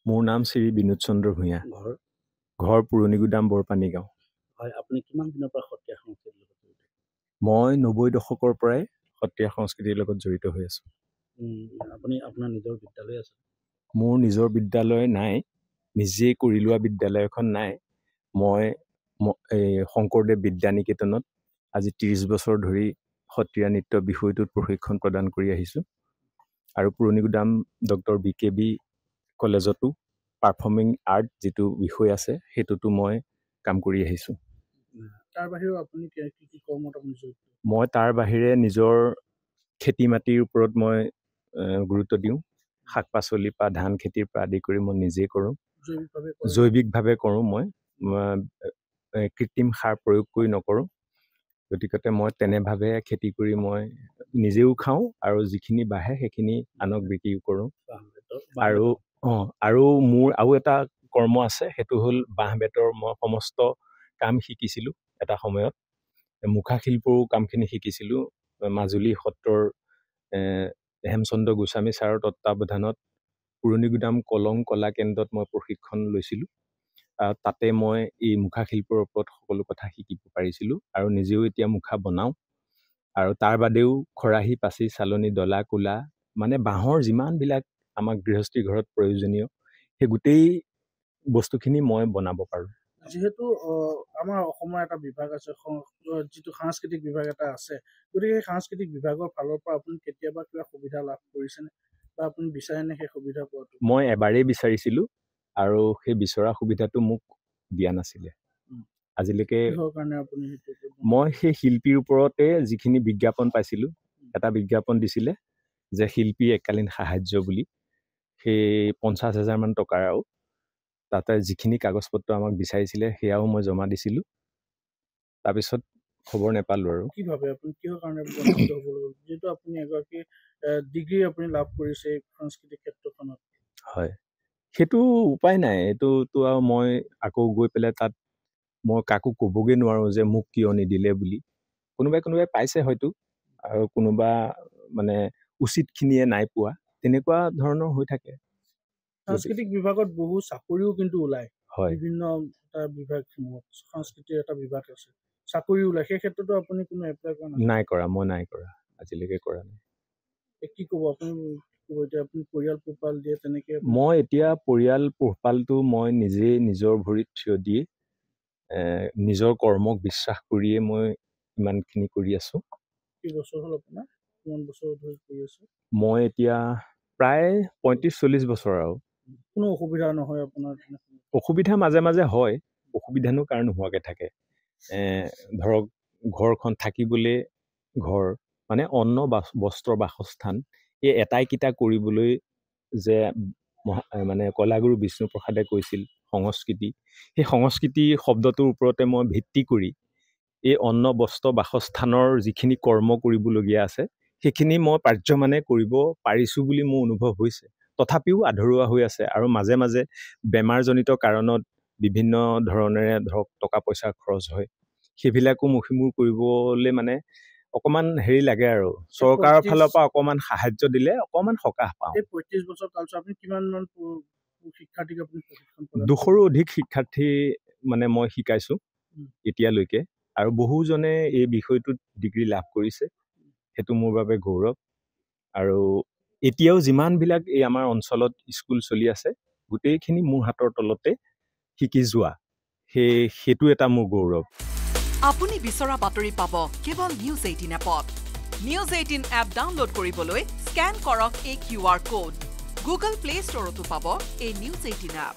মোৰ নাম শ্ৰী বিনোদ চন্দ্ৰ ভূঞা। ঘৰ ঘৰ পুৰণিগুদাম বৰপানী গাঁও। হয়, আপুনি কিমান দিনৰ পৰা সত্ৰীয়া সংস্কৃতিৰ লগত জড়িত? মই 90 দশকৰ পৰাই সত্ৰীয়া সংস্কৃতিৰ লগত জড়িত হৈ আছোঁ। আপুনি আপোনাৰ নিজৰ বিদ্যালয় আছে? মোৰ নিজৰ বিদ্যালয় নাই, নিজে কৰি লোৱা বিদ্যালয় এখন নাই। মই শংকৰদেৱ বিদ্যানিকেতনত আজি 30 বছৰ ধৰি সত্ৰীয়া নৃত্য বিষয়টোত প্ৰশিক্ষণ প্ৰদান কৰি আহিছোঁ। আৰু পুৰণিগুদাম ডক্টৰ BKB কলেজতো পাৰফৰ্মিং আৰ্ট যিটো বিষয় আছে সেইটোতো মই কাম কৰি আহিছোঁ। তাৰ বাহিৰেও আপুনি কি কৰ্মত আপুনি জড়িত? মই তাৰ বাহিৰে নিজৰ খেতি মাটিৰ ওপৰত মই গুৰুত্ব দিওঁ। শাক পাচলি পৰা ধান খেতিৰ পৰা আদি কৰি মই নিজেই কৰোঁ। জৈৱিকভাৱে কৰোঁ। মই কৃত্ৰিম সাৰ প্ৰয়োগ কৰি নকৰোঁ। গতিকে মই তেনেভাৱে খেতি কৰি মই নিজেও খাওঁ আৰু যিখিনি বাঢ়ে সেইখিনি আনক বিক্ৰীও কৰোঁ। আৰু মোৰ আৰু এটা কৰ্ম আছে, সেইটো হ'ল বাঁহ বেতৰ মই সমস্ত কাম শিকিছিলোঁ এটা সময়ত। মুখা শিল্পৰো কামখিনি শিকিছিলোঁ মাজুলী সত্ৰৰ হেমচন্দ্ৰ গোস্বামী ছাৰৰ তত্বাৱধানত পুৰণিগুদাম কলং কলা কেন্দ্ৰত মই প্ৰশিক্ষণ লৈছিলোঁ। তাতে মই এই মুখা শিল্পৰ ওপৰত সকলো কথা শিকিব পাৰিছিলোঁ আৰু নিজেও এতিয়া মুখা বনাওঁ। আৰু তাৰ বাদেও খৰাহী পাচি চালনী ডলা কোলা মানে বাঁহৰ যিমানবিলাক আমাক গৃহস্থী ঘৰত প্ৰয়োজনীয় সেই গোটেই বস্তুখিনি মই বনাব পাৰোঁ। যিহেতু আমাৰ অসমৰ এটা বিভাগ আছে, যিটো সাংস্কৃতিক বিভাগ এটা আছে, গতিকে সেই সাংস্কৃতিক বিভাগৰ ফালৰ পৰা আপুনি কেতিয়াবা কিবা সুবিধা লাভ কৰিছেনে বা আপুনি বিচাৰেনে সেই সুবিধা পোৱাটো? মই এবাৰেই বিচাৰিছিলোঁ আৰু সেই বিচৰা সুবিধাটো মোক দিয়া নাছিলে আজিলৈকে। মই সেই শিল্পীৰ ওপৰতে যিখিনি বিজ্ঞাপন পাইছিলোঁ, এটা বিজ্ঞাপন দিছিলে যে শিল্পী এককালীন সাহায্য বুলি, সেই 50,000 মান টকাৰ আৰু তাতে যিখিনি কাগজ পত্ৰ আমাক বিচাৰিছিলে সেয়াও মই জমা দিছিলোঁ। তাৰপিছত খবৰ নেপালোঁ আৰু। কি ভাবে আপুনি কিহৰ কাৰণে বঞ্চিত হ'ব লাগিব, যিহেতু আপুনি এগৰাকী ডিগ্ৰী আপুনি লাভ কৰিছে সাংস্কৃতিক ক্ষেত্ৰখনত? হয়, সেইটো উপায় নাই। এইটোতো আৰু মই আকৌ গৈ পেলাই তাত মই কাকো ক'বগৈ নোৱাৰোঁ যে মোক কিয় নিদিলে বুলি। কোনোবাই পাইছে হয়তো আৰু কোনোবা মানে উচিতখিনিয়ে নাই পোৱা, তেনেকুৱা ধৰণৰ হৈ থাকে। সাংস্কৃতিক বিভাগত বহু চাকৰিও কিন্তু ওলায়। হয়, বিভিন্ন বিভাগসমূহত সংস্কৃতিৰ এটা বিভাগ আছে, চাকৰি ওলায়। সেই ক্ষেত্ৰতো আপুনি কোনো এপ্লাই কৰা নাই? নাই কৰা, মই নাই কৰা, আজিলৈকে কৰা নাই। কি ক'ব আপুনি? এতিয়া আপুনি পৰিয়াল পোহপাল দিয়ে তেনেকে? মই এতিয়া পৰিয়াল পোহপালটো মই নিজেই নিজৰ ভৰিত থিয় দি নিজৰ কৰ্মক বিশ্বাস কৰিয়ে মই ইমানখিনি কৰি আছোঁ। কি বছৰ হ'ল আপোনাৰ? কিমান বছৰ ধৰি কৰি আছে? মই এতিয়া প্ৰায় 35-40 বছৰ আৰু। কোনো অসুবিধা নহয় আপোনাৰ? অসুবিধা মাজে মাজে হয়, অসুবিধানো কাৰ নোহোৱাকৈ থাকে। ধৰক ঘৰখন থাকিবলৈ ঘৰ মানে অন্ন বস্ত্ৰ বাসস্থান, এই এটাইকেইটা কৰিবলৈ যে মানে কলাগুৰু বিষ্ণুপ্ৰসাদে কৈছিল সংস্কৃতি, সেই সংস্কৃতি শব্দটোৰ ওপৰতে মই ভিত্তি কৰি এই অন্ন বস্ত্ৰ বাসস্থানৰ যিখিনি কৰ্ম কৰিবলগীয়া আছে সেইখিনি মই পাৰ্যমানে কৰিব পাৰিছোঁ বুলি মোৰ অনুভৱ হৈছে। তথাপিও আধৰুৱা হৈ আছে আৰু মাজে মাজে বেমাৰজনিত কাৰণত বিভিন্ন ধৰণেৰে ধৰক টকা পইচা খৰচ হয়, সেইবিলাকো মষিমূৰ কৰিবলৈ মানে অকমান হেৰি লাগে আৰু চৰকাৰৰ ফালৰ পৰা অকমান সাহায্য দিলে অকমান সকাহ পাওঁ। 35 বছৰ কালছোৱা আপুনি কিমান মান শিক্ষাৰ্থীক আপুনি প্ৰশিক্ষণ কৰিলে? 200ৰো অধিক শিক্ষাৰ্থী মানে মই শিকাইছোঁ এতিয়ালৈকে, আৰু বহুজনে এই বিষয়টোত ডিগ্ৰী লাভ কৰিছে। সেইটো মোৰ বাবে গৌৰৱ। আৰু এতিয়াও যিমানবিলাক এই আমাৰ অঞ্চলত স্কুল চলি আছে গোটেইখিনি মোৰ হাতৰ তলতে শিকি যোৱা, সেইটো এটা মোৰ গৌৰৱ। আপুনি বিচৰা বাতৰি পাব কেৱল নিউজ 18 এপত। নিউজ 18 এপ ডাউনলোড কৰিবলৈ স্কেন কৰক এই QR কোড। গুগল প্লে ষ্টৰতো পাব এই নিউজ 18 এপ।